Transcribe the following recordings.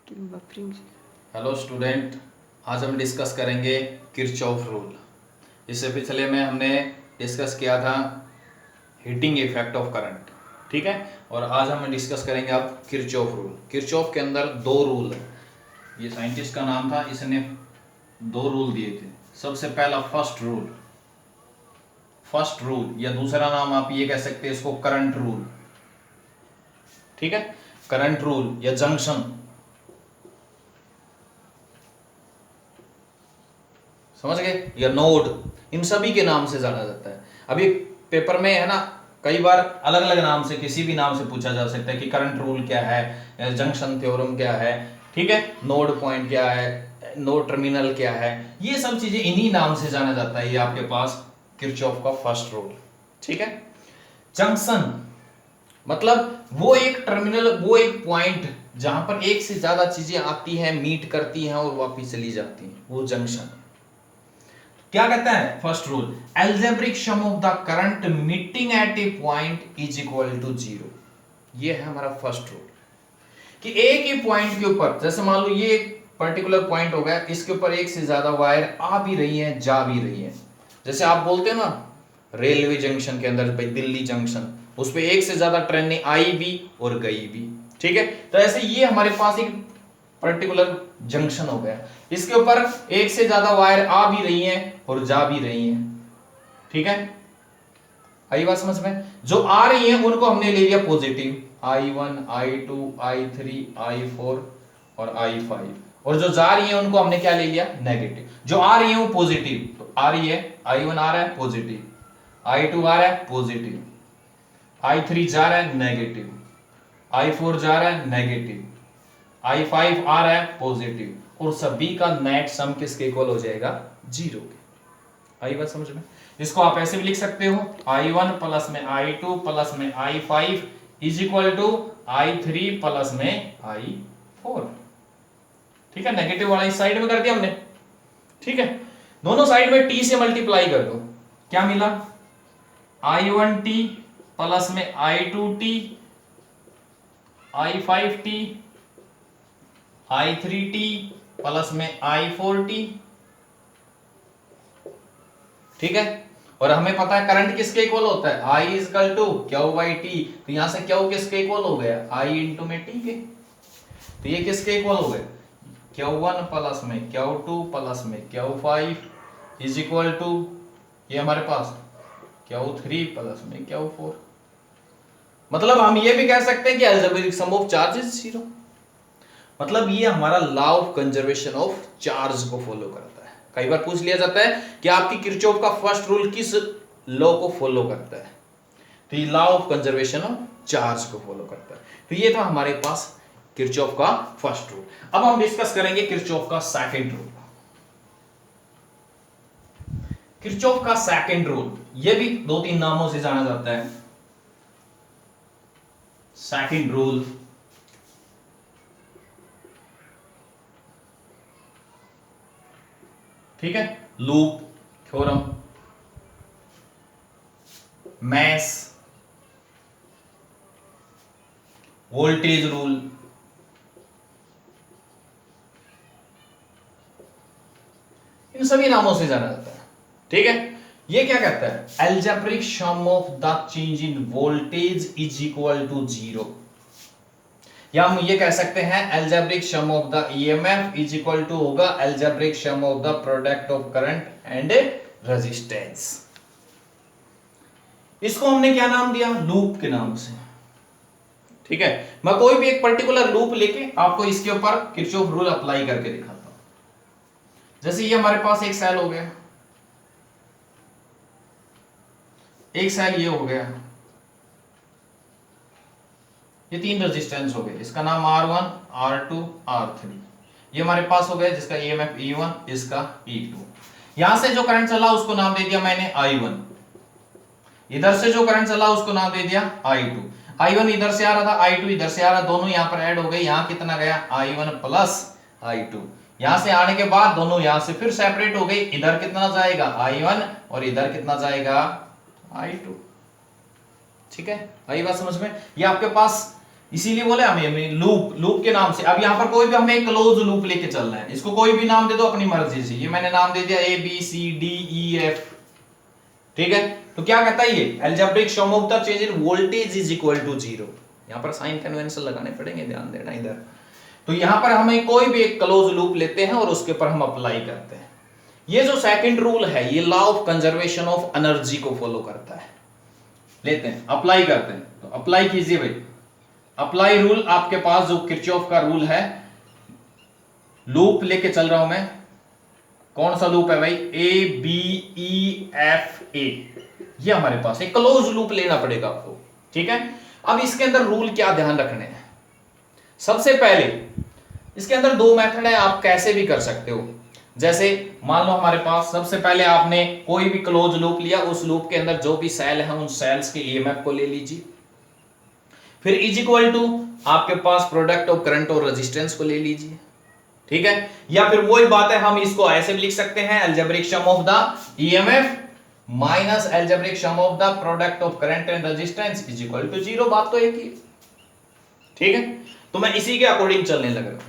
Hello student, आज हम discuss करेंगे किरचॉफ रूल। इससे पिछले में हमने डिस्कस किया था हीटिंग इफेक्ट ऑफ करंट, ठीक है। और आज हम डिस्कस करेंगे अब किरचॉफ रूल। किरचॉफ के अंदर दो रूल है। ये साइंटिस्ट का नाम था, इसने दो रूल दिए थे। सबसे पहला फर्स्ट रूल या दूसरा नाम आप ये कह सकते हैं इसको करंट रूल, ठीक है। करंट रूल या जंक्शन, समझ गए, या नोड, इन सभी के नाम से जाना जाता है। अभी पेपर में है ना, कई बार अलग अलग नाम से, किसी भी नाम से पूछा जा सकता है कि करंट रूल क्या है, जंक्शन थ्योरम क्या है, ठीक है, नोड पॉइंट क्या है, नोड टर्मिनल क्या है, ये सब चीजें इन्हीं नाम से जाना जाता है। ये आपके पास किरचॉफ का फर्स्ट रूल, ठीक है। जंक्शन मतलब वो एक टर्मिनल, वो एक पॉइंट जहां पर एक से ज्यादा चीजें आती हैं, मीट करती हैं और वापिस चली जाती हैं, वो जंक्शन। क्या कहता है first rule? Algebraic sum of the current meeting at a point is equal to 0। ये है हमारा फर्स्ट रूल कि एक ही पॉइंट के ऊपर, जैसे मान लो ये एक पर्टिकुलर पॉइंट हो गया, इसके ऊपर एक से ज्यादा वायर आ भी रही है, जा भी रही है। जैसे आप बोलते हैं ना रेलवे जंक्शन के अंदर, भाई दिल्ली जंक्शन, उस पर एक से ज्यादा ट्रेनें आई भी और गई भी, ठीक है। तो ऐसे ये हमारे पास एक पर्टिकुलर जंक्शन हो गया, इसके ऊपर एक से ज्यादा वायर आ भी रही हैं और जा भी रही हैं, ठीक है। आई बात समझ में? जो आ रही हैं उनको हमने ले लिया positive, I1, I2, I3, I4 और I5, और जो जा रही हैं उनको हमने क्या ले लिया? नेगेटिव। जो आ रही है वो पॉजिटिव, तो आ रही है, I1 आ रहा है पॉजिटिव, I2 आ रहा है पॉजिटिव, I3 जा रहा है नेगेटिव, I4 जा रहा है नेगेटिव, I5 आ रहा है पॉजिटिव, और सभी का नेट सम किसके इक्वल हो जाएगा? 0 के। आई बात समझ में? इसको आप ऐसे भी लिख सकते हो, I1 प्लस में I2 प्लस में I5 is equal to I3 plus में I4, ठीक है। नेगेटिव वाला इस साइड में कर दिया हमने, ठीक है। दोनों साइड में t से मल्टीप्लाई कर दो, क्या मिला? I1t प्लस में I2t, I5t, I3t प्लस में I4t, ठीक है। और हमें पता है करंट किसके इक्वल होता है? I equal to Q by T. तो यहां से क्यू किसके इक्वल हो गया? I इंटू में टी के। तो ये किसके इक्वल हो गए? Q1 प्लस में Q2 प्लस में Q5 इज इक्वल टू, ये हमारे पास Q3 प्लस में Q4। मतलब हम ये भी कह सकते हैं कि अलजेब्रिक सम ऑफ चार्जेस 0। मतलब ये हमारा law of conservation of charge को फॉलो करता है। कई बार पूछ लिया जाता है कि आपकी किरचॉफ का फर्स्ट रूल किस लॉ को फॉलो करता है, तो ये law of conservation of charge को फॉलो करता है। तो ये था हमारे पास किरचॉफ का फर्स्ट रूल। अब हम डिस्कस करेंगे किरचॉफ का सेकंड रूल। किरचॉफ का सेकंड रूल, ये भी दो तीन नामों से जाना जाता है। सेकंड रूल, ठीक है, loop theorem, mesh, voltage rule, इन सभी नामों से जाना जाता है, ठीक है। ये क्या कहता है? Algebraic sum of the change in voltage is equal to 0, या हम ये कह सकते हैं algebraic sum of the EMF is equal to होगा algebraic sum of the product of current and resistance. इसको हमने क्या नाम दिया? लूप के नाम से, ठीक है। मैं कोई भी एक पर्टिकुलर लूप लेके आपको इसके ऊपर किरचॉफ रूल अप्लाई करके दिखाता हूं। जैसे ये हमारे पास एक सेल हो गया, एक सेल ये हो गया, ये तीन रेजिस्टेंस हो गए, इसका नाम R1, R2, R3। ये हमारे पास हो गया जिसका EMF E1, इसका E2। यहां से जो करंट चला उसको नाम दे दिया मैंने I1, इधर से जो करंट चला उसको नाम दे दिया I2। I1 इधर से आ रहा था, I2 इधर से आ रहा, दोनों यहां पर ऐड हो गए। यहां कितना गया? I1 plus I2। यहां से आने के बाद दोनों यहां से फिर सेपरेट हो गए, इधर कितना जाएगा? I1 और इधर कितना जाएगा? I2, ठीक है। आई बात समझ में? ये आपके पास इसीलिए बोले हमें लूप, लूप के नाम से। अब यहाँ पर कोई भी हमें क्लोज लूप लेके चलना है, इसको कोई भी नाम दे दो अपनी मर्जी से। ये मैंने नाम दे दिया ABCDEF, ठीक है। तो क्या कहता है ये, algebraic sum of the change in voltage is equal to 0। यहाँ पर साइन कन्वेंशन लगाने पड़ेंगे, ध्यान देना इधर। तो यहाँ पर हमें कोई भी एक क्लोज लूप लेते हैं और उसके ऊपर हम अप्लाई करते हैं। ये जो सेकंड रूल है ये law of conservation of energy को फॉलो करता है। लेते हैं, अप्लाई करते हैं। तो अप्लाई कीजिए भाई, अप्लाई रूल। आपके पास जो किरचॉफ का रूल है, लूप लेके चल रहा हूं मैं। कौन सा लूप है भाई, ABEFA। ये हमारे पास एक क्लोज लूप लेना पड़ेगा आपको, ठीक है। अब इसके अंदर रूल क्या ध्यान रखने हैं, सबसे पहले इसके अंदर दो मेथड है, आप कैसे भी कर सकते हो। जैसे मान लो हमारे पास सबसे पहले आपने कोई भी क्लोज लूप लिया, उस लूप के अंदर जो भी सेल है उन सेल्स के ईएमएफ को ले लीजिए। फिर इज इक्वल टू आपके पास प्रोडक्ट ऑफ करंट और रेजिस्टेंस को ले लीजिए, ठीक है। या फिर वही बात है, हम इसको ऐसे भी लिख सकते हैं, algebraic sum of the EMF minus algebraic sum of the product of current and resistance is equal to 0। बात तो एक ही, ठीक है। तो मैं इसी के अकॉर्डिंग चलने लग रहा हूं।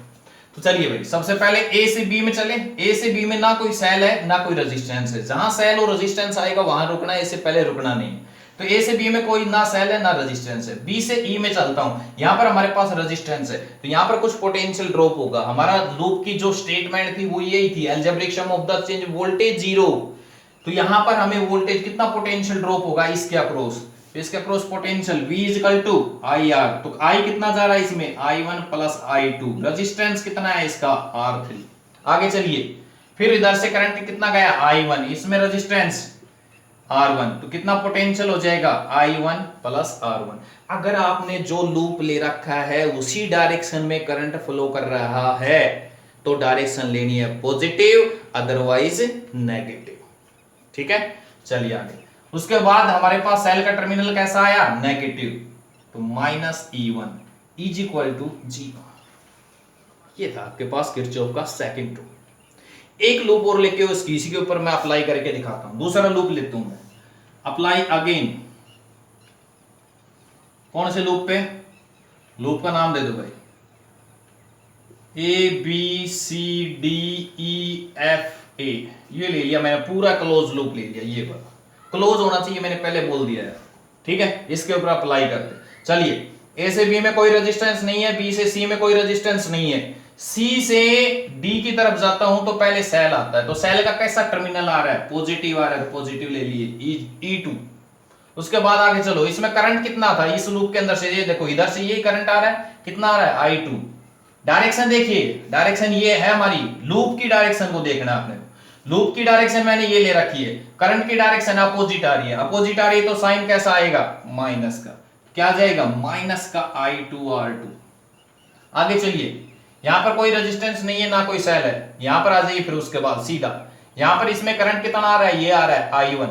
तो चलिए भाई, सबसे पहले ए से बी में चले। ए से बी में ना कोई सेल है ना कोई रेजिस्टेंस है, जहां सेल और रेजिस्टेंस आएगा वहां रुकना है, इससे पहले रुकना नहीं। तो ए से बी में कोई ना सेल है ना रेजिस्टेंस है। बी से ई में चलता हूं, यहां पर हमारे पास रेजिस्टेंस है, तो यहां पर कुछ पोटेंशियल ड्रॉप होगा। हमारा लूप की जो स्टेटमेंट थी वो यही थी, algebraic sum of the change voltage 0। तो यहां पर हमें वोल्टेज कितना पोटेंशियल ड्रॉप होगा इसके अक्रॉस, इसके across potential V equal to IR। तो I कितना जा रहा है इसमें, I1 प्लस I2। रेजिस्टेंस कितना है इसका, R3। आगे चलिए, फिर इधर से करंट कितना गया, I1, इसमें रेजिस्टेंस R1। तो कितना पोटेंशियल हो जाएगा, I1 प्लस R1। अगर आपने जो लूप ले रखा है उसी डायरेक्शन में करंट फ्लो कर रहा है तो डायरेक्शन लेनी है पॉजिटिव, अदरवाइज नेगेटिव, ठीक है। चलिए आगे, उसके बाद हमारे पास सेल का टर्मिनल कैसा आया, नेगेटिव। तो minus E1 is equal to 0। ये था आपके पास किरचॉफ का सेकंड रूल। एक लूप और लेके इसी के ऊपर मैं अप्लाई करके दिखाता हूं। दूसरा लूप लेता हूं मैं, अप्लाई अगेन। कौन से लूप पे, लूप का नाम दे दो भाई, ABCDEFA। ये ले लिया मैंने, पूरा क्लोज लूप ले लिया। ये वाला क्लोज होना चाहिए, मैंने पहले बोल दिया है, ठीक है। इसके ऊपर अप्लाई करते। चलिए, ए से बी में कोई रेजिस्टेंस नहीं है, बी से सी में कोई रेजिस्टेंस नहीं है, सी से डी की तरफ जाता हूं तो पहले सेल आता है। तो सेल का कैसा टर्मिनल आ रहा है, पॉजिटिव आ रहा है, पॉजिटिव ले लिए E2। उसके बाद आगे चलो, इसमें करंट कितना था इस लूप के अंदर से, ये देखो इधर से यही करंट आ रहा है, कितना आ रहा है, I2। डायरेक्शन देखिए, डायरेक्शन ये है हमारी, लूप की डायरेक्शन को देखना आपने। लूप की डायरेक्शन मैंने ये ले रखी है, करंट की डायरेक्शन अपोजिट आ रही है, अपोजिट आ रही है तो साइन कैसा आएगा, माइनस का। क्या जाएगा, माइनस का I2R2। आगे चलिए, यहां पर कोई रेजिस्टेंस नहीं है ना कोई सेल है, यहां पर आ जाइए। फिर उसके बाद सीधा यहां पर इसमें करंट कितना आ रहा है, ये आ रहा है I1।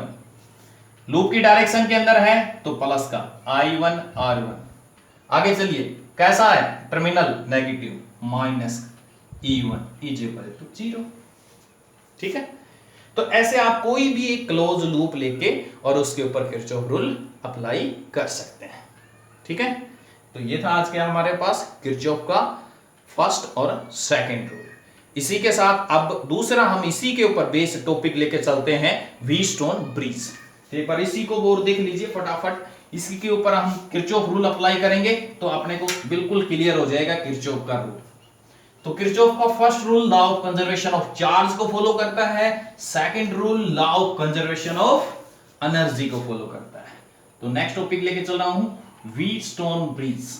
लूप की डायरेक्शन के अंदर है तो प्लस का I1R1। आगे चलिए, कैसा है terminal, negative, minus E1 is equal to 0, ठीक है। तो ऐसे आप कोई भी एक क्लोज लूप लेके और उसके ऊपर किरचॉफ रूल अप्लाई कर सकते हैं, ठीक है। तो ये था आज के हमारे पास किरचॉफ का फर्स्ट और सेकंड रूल। इसी के साथ अब दूसरा हम इसी के ऊपर बेस टॉपिक लेके चलते हैं, व्हीटस्टोन ब्रिज। एक बार इसी को और देख लीजिए फटाफट, इसी के ऊपर हम किरचॉफ रूल अप्लाई करेंगे तो अपने को बिल्कुल क्लियर हो जाएगा किरचॉफ का रूल। तो किरचॉफ का first rule law of conservation of charge को फॉलो करता है, second rule law of conservation of energy को फॉलो करता है। तो नेक्स्ट टॉपिक लेके चल रहा हूं, Wheatstone bridge.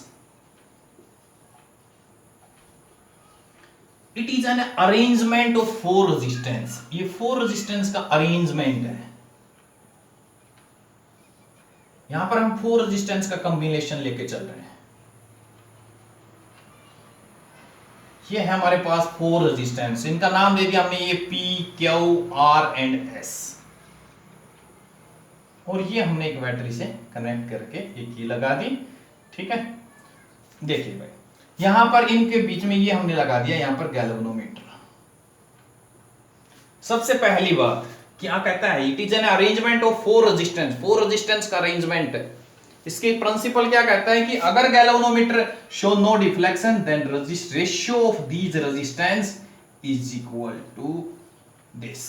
It is an arrangement of 4 resistance. ये 4 रेजिस्टेंस का अरेंजमेंट है। यहां पर हम 4 रेजिस्टेंस का कॉम्बिनेशन लेके चल रहे हैं। ये है हमारे पास 4 रेजिस्टेंस, इनका नाम दे दिया हमने ये P, Q, R and S। और ये हमने एक बैटरी से कनेक्ट करके एक की लगा दी, ठीक है। देखिए भाई, यहां पर इनके बीच में ये हमने लगा दिया यहां पर गैल्वेनोमीटर। सबसे पहली बात क्या कहता है, it is an arrangement of 4 resistance. 4 resistance का अरेंजमेंट है। इसके प्रिंसिपल क्या कहता है कि अगर galvanometer show no deflection then ratio of these resistance is equal to this,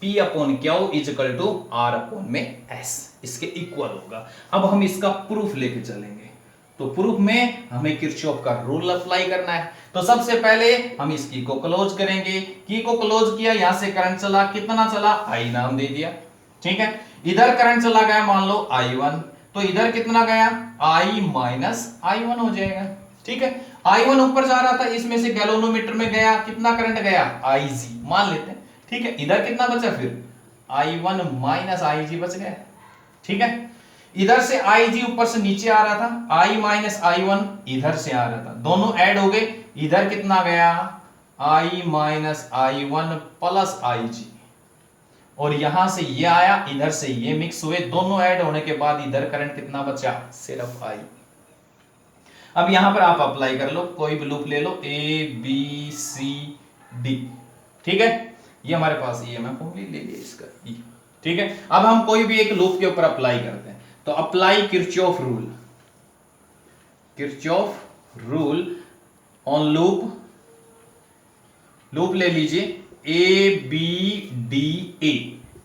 P upon Q is equal to R upon में S, इसके इक्वल होगा। अब हम इसका प्रूफ लेके चलेंगे, तो प्रूफ में हमें किरचॉफ का रूल अप्लाई करना है। तो सबसे पहले हम इस की को क्लोज करेंगे, की को क्लोज किया, यहां से करंट चला, कितना चला, I नाम दे दिया, ठीक है। इधर करंट चला गया मान लो I1, तो इधर कितना गया, I माइनस I1 हो जाएगा, ठीक है। I1 ऊपर जा रहा था, इसमें से गैल्वेनोमीटर में गया, कितना करंट गया, Ig मान लेते हैं, ठीक है। इधर कितना बचा फिर, I1 माइनस Ig बच गया, ठीक है। इधर से Ig ऊपर से नीचे आ रहा था, I माइनस I1 इधर से आ रहा था, दोनों ऐड हो गए, इधर कितना गया, I minus I1 plus Ig, और यहां से ये आया, इधर से ये मिक्स हुए, दोनों ऐड होने के बाद इधर करंट कितना बचा, सिर्फ I। अब यहां पर आप अप्लाई कर लो, कोई भी लूप ले लो, A B C D, ठीक है। ये हमारे पास EMF ले लिया इसका E, ठीक है। अब हम कोई भी एक लूप के ऊपर अप्लाई करते हैं, तो apply Kirchhoff rule, Kirchhoff rule on loop, loop ले लीजिए A B D A,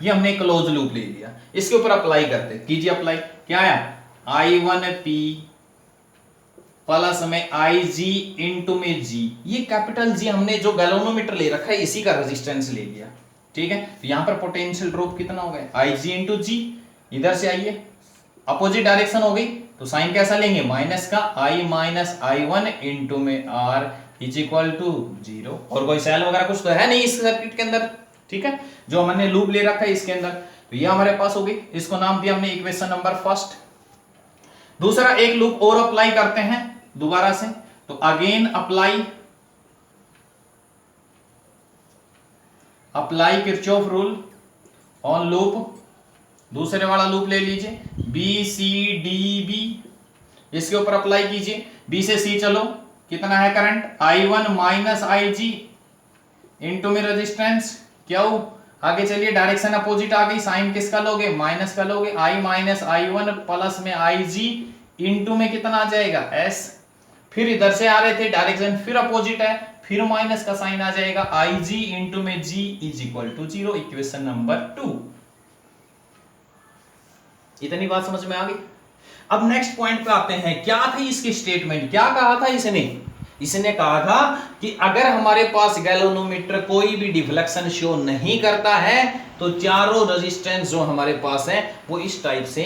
ये हमने क्लोज लूप ले लिया, इसके ऊपर अप्लाई करते, कीजिए अप्लाई, क्या आया, I1P प्लस में Ig इंटू में G, ये कैपिटल G हमने जो गैल्वेनोमीटर ले रखा है इसी का रेजिस्टेंस ले लिया, ठीक है। तो यहां पर पोटेंशियल ड्रॉप कितना हो गया, Ig इंटू G, इधर से आइए, अपोजिट डायरेक्शन हो गई, तो साइन कैसा लेंगे, माइनस का, I माइनस I1 इंटू में R इज इक्वल टू 0, और कोई सेल वगैरह कुछ तो है नहीं इस सर्किट के अंदर, ठीक है, जो हमने लूप ले रखा है इसके अंदर, तो ये हमारे पास हो गई, इसको नाम दिया हमने इक्वेशन नंबर फर्स्ट। दूसरा एक लूप और अप्लाई करते हैं दोबारा से, तो again apply Kirchhoff rule on loop, दूसरे वाला लूप ले लीजिए BCDB, इसके ऊपर अप्लाई कीजिए, B से C चलो, कितना है current, I1 minus Ig into में रेजिस्टेंस क्यों, आगे चलिए, डायरेक्शन अपोजिट आ गई, साइन किसका लोगे, माइनस का लोगे, I माइनस I1 प्लस में Ig इंटू में कितना आ जाएगा S, फिर इधर से आ रहे थे, डायरेक्शन फिर अपोजिट है, फिर माइनस का साइन आ जाएगा, Ig इंटू में G is equal to 0, equation number 2। इतनी बात समझ में आ गई। अब नेक्स्ट पॉइंट पे आते हैं, क्या थी इसकी स्टेटमेंट, क्या कहा था इसने कहा था कि अगर हमारे पास गैल्वेनोमीटर कोई भी डिफ्लेक्शन शो नहीं करता है तो चारों रेजिस्टेंस जो हमारे पास हैं वो इस टाइप से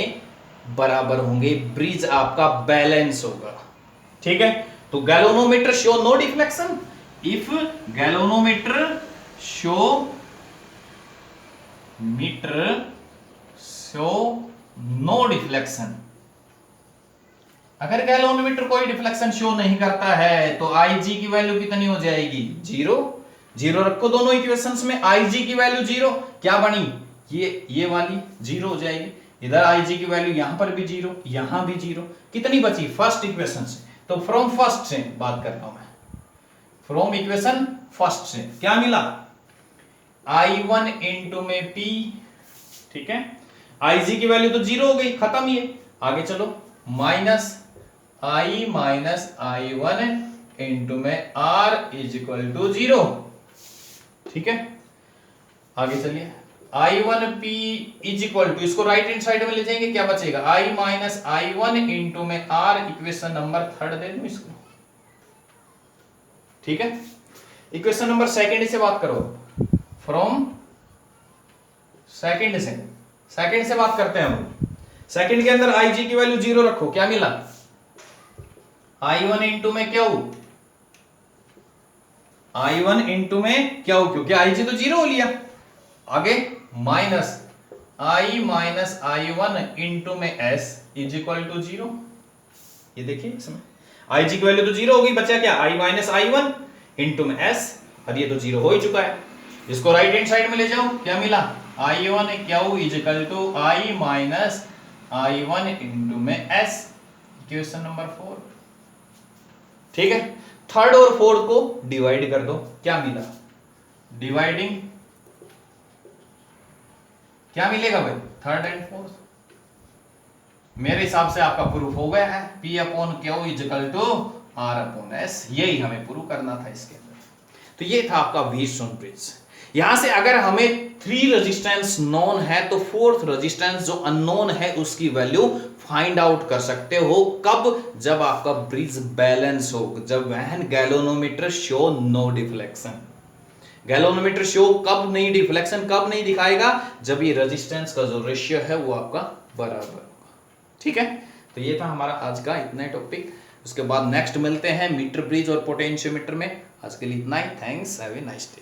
बराबर होंगे, ब्रिज आपका बैलेंस होगा, ठीक है। तो galvanometer show no deflection, if galvanometer show no deflection, अगर गैल्वेनोमीटर कोई डिफ्लेक्शन शो नहीं करता है तो Ig की वैल्यू कितनी हो जाएगी, 0 रखो दोनों इक्वेशंस में, Ig की वैल्यू 0, क्या बनी, ये वाली 0 हो जाएगी, इधर Ig की वैल्यू यहां पर भी 0, यहां भी 0, कितनी बची फर्स्ट इक्वेशन से, तो फ्रॉम फर्स्ट से बात करता हूं मैं, फ्रॉम इक्वेशन फर्स्ट से क्या मिला, I1 इंटू में P, ठीक है, Ig की वैल्यू तो 0 हो गई, खत्म, ये आगे चलो, minus I minus I1 into में R इज इक्वल टू 0, ठीक है। आगे चलिए, I1P इज इक्वल टू, इसको राइट हैंड साइड में ले जाएंगे, क्या बचेगा, I माइनस I1 इंटू में R, इक्वेशन नंबर 3 दे दूं इसको, ठीक है। इक्वेशन नंबर सेकंड से बात करो, फ्रॉम सेकंड से बात करते हैं हम, सेकंड के अंदर Ig की वैल्यू 0 रखो, क्या मिला, I1 इंटू में क्यों, I1 इंटू में क्यों, क्योंकि Ig तो 0 हो लिया, आगे minus I minus I1 into में S इज इक्वल टू 0, ये देखिए इसमें Ig की वैल्यू तो 0 हो गई, बचा क्या, I माइनस I1 इंटू में S, और ये तो 0 हो ही चुका है, इसको राइट हैंड साइड में ले जाओ, क्या मिला, I1 Q is equal to I minus I1 into में S, इक्वेशन नंबर 4, ठीक है। थर्ड और फोर्थ को डिवाइड कर दो, क्या मिला, डिवाइडिंग क्या मिलेगा भाई, थर्ड एंड फोर्थ, मेरे हिसाब से आपका प्रूफ हो गया है, P upon Q is equal to R upon S, यही हमें प्रूव करना था इसके अंदर। तो ये था आपका व्हीटस्टोन ब्रिज। यहां से अगर हमें 3 रेजिस्टेंस नोन है तो 4th रेजिस्टेंस जो अननोन है उसकी वैल्यू फाइंड आउट कर सकते हो। कब? जब आपका ब्रिज बैलेंस हो, जब when galvanometer show no deflection. Galvanometer show कब नहीं डिफ्लेक्शन कब नहीं दिखाएगा? जब ये रेजिस्टेंस का जो रेशियो है वो आपका बराबर होगा। ठीक है, तो ये था हमारा आज का इतना टॉपिक। उसके बाद नेक्स्ट मिलते हैं मीटर ब्रिज और पोटेंशियोमीटर में। आज के लिए इतना ही। Thanks, have a nice day.